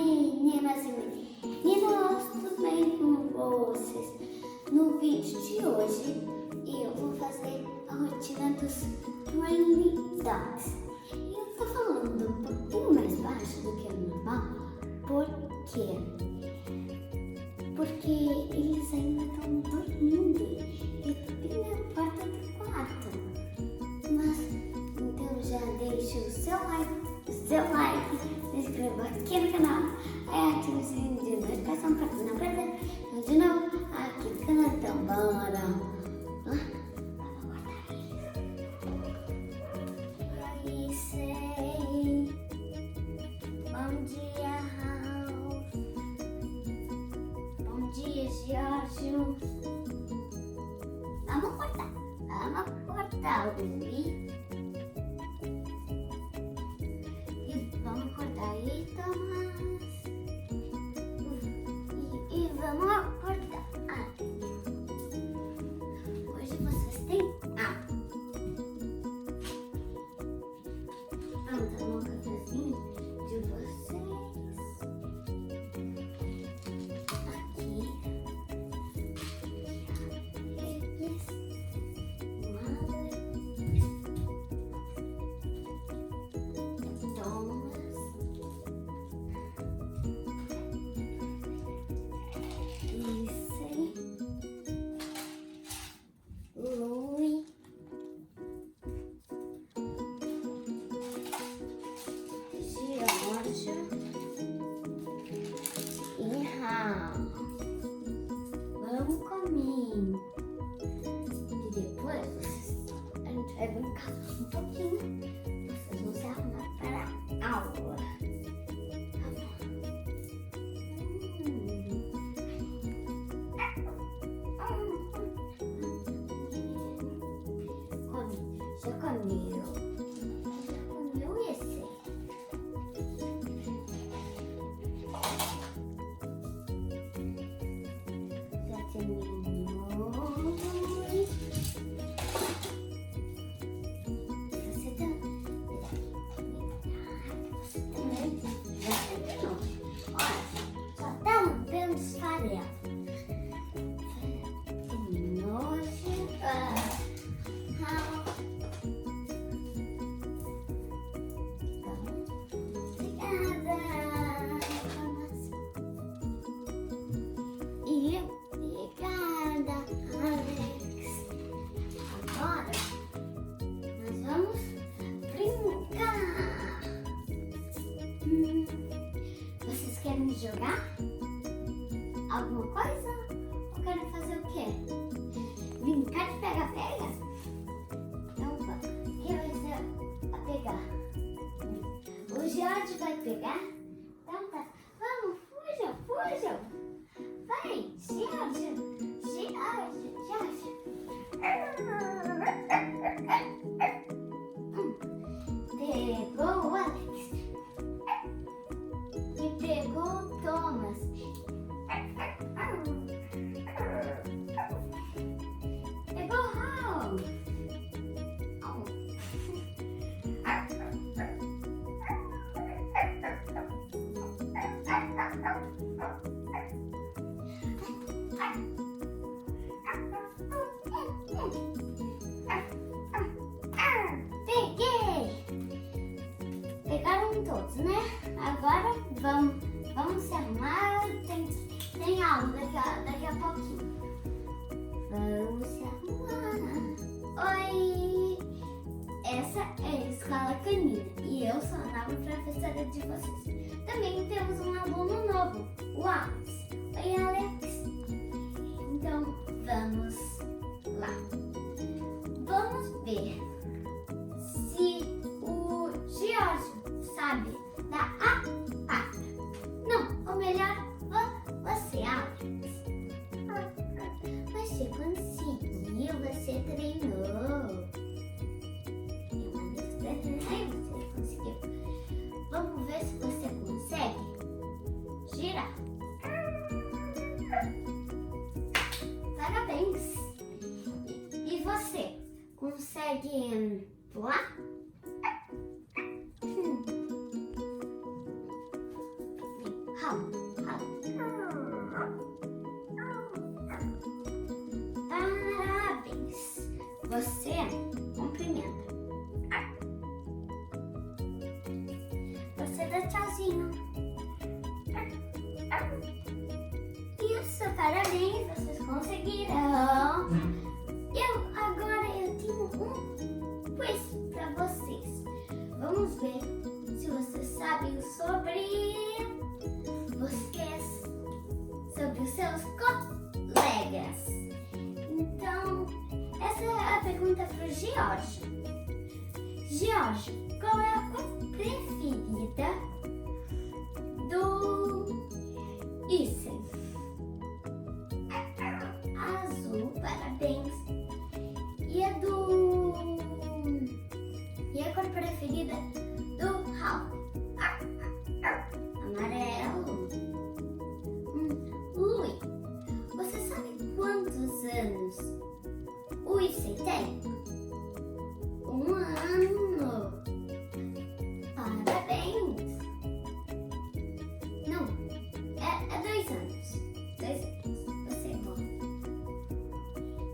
meninas e meninos, tudo bem com vocês? No vídeo de hoje eu vou fazer a rotina dos Trendy Dogs. E eu tô falando um pouquinho mais baixo do que o normal, por quê? Porque eles ainda estão dormindo e eu tô bem na porta do quarto. Mas então já deixa o seu like, se inscreva aqui no canal, ative o sininho de notificação para não perder de novo aqui no canal. Então bora! Oi, sei. Bom dia, Ralph. Bom dia, Giorgio. Vamos cortar o Louis. Vamos cortar aí, Thomas. E vamos cortar. Hoje vocês têm vamos tomar um cafezinho de vocês. Aqui. Eles. Vamos comigo. E depois a gente vai brincar um pouquinho. Vocês vão se arrumar para a aula. Tá bom? Já comeu esse? Vocês querem jogar alguma coisa? Ou querem fazer o quê? Brincar de pega-pega? Então vamos. Quem vai ser a pegar? O Jorge vai pegar? Então tá. Vamos, fujam. Vai, Jorge. Pegou o Alex. E pegou o Thomas. Pegou o Ralph. Peguei! Pegaram todos, né? Agora vamos se arrumar. Tem aula daqui a pouquinho. Vamos se arrumar. Oi! Essa é a escola canina e eu sou a nova professora de vocês. Também temos um aluno novo, o Alex. Oi, Alex! Então vamos lá. Vamos ver se o Giorgio sabe da A pata. Não, ou melhor, você, Alex. Você conseguiu, você treinou. Eu mandei você treinar e você conseguiu. Vamos ver se você consegue girar. Parabéns! E você consegue pular? Parabéns! Você cumprimenta. Você dá tchauzinho. Isso, parabéns! Vocês conseguiram! Agora eu tenho um quiz para vocês. Vamos ver se vocês sabem sobre os seus colegas. Então, essa é a pergunta para o George. George, qual é a cor preferida do Isen? Azul, parabéns. E a cor preferida do Hal? Amarelo. Louie, você sabe quantos anos o Isen tem? 1 ano. Parabéns. Não, é 2 anos. 2 anos. Você é bom.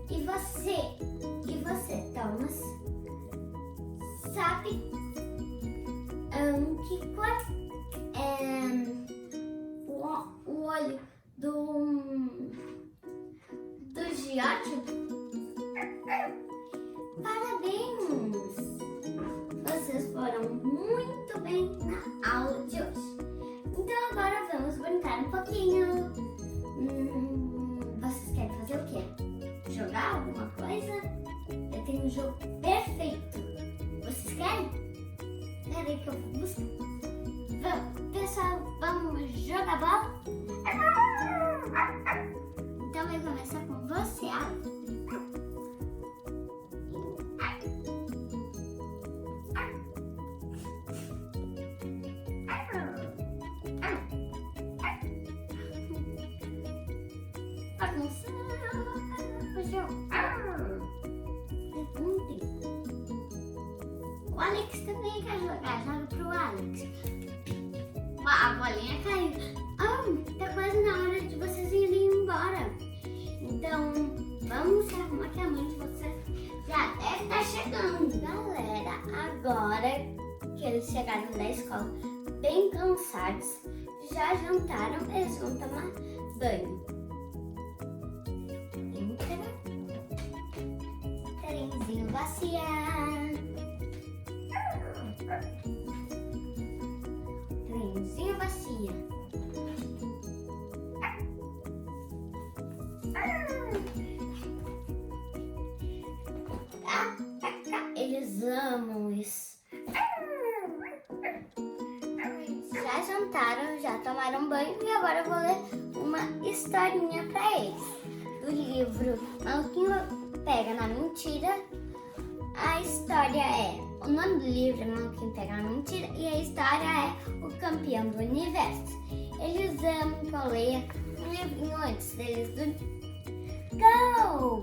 E você, Thomas, sabe que cor é o olho do George? Parabéns! Vocês foram muito bem na aula de hoje. Então agora vamos brincar um pouquinho. Vocês querem fazer o quê? Jogar alguma coisa? Eu tenho um jogo perfeito. Vocês querem? Peraí que eu vou buscar. Vamos, pessoal, vamos jogar bola? Então vai começar com você, Alex. O Alex também quer jogar, joga pro Alex. A bolinha caiu. Tá quase na hora de vocês irem embora. Então, vamos se arrumar que a mãe de vocês já deve estar chegando. Galera, agora que eles chegaram da escola bem cansados, já jantaram, eles vão tomar banho. Trenzinho vaciar. Trenzinho vacia. Eles amam isso. Já jantaram, já tomaram banho e agora eu vou ler uma historinha pra eles. Do livro Maluquinho Pega na Mentira. A história o nome do livro é Maluquinho Pega na Mentira e a história é O Campeão do Universo. Eles amam que eu leia um livrinho antes deles dormir. Go!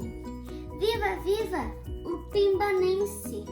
Viva, viva o Pimbanense!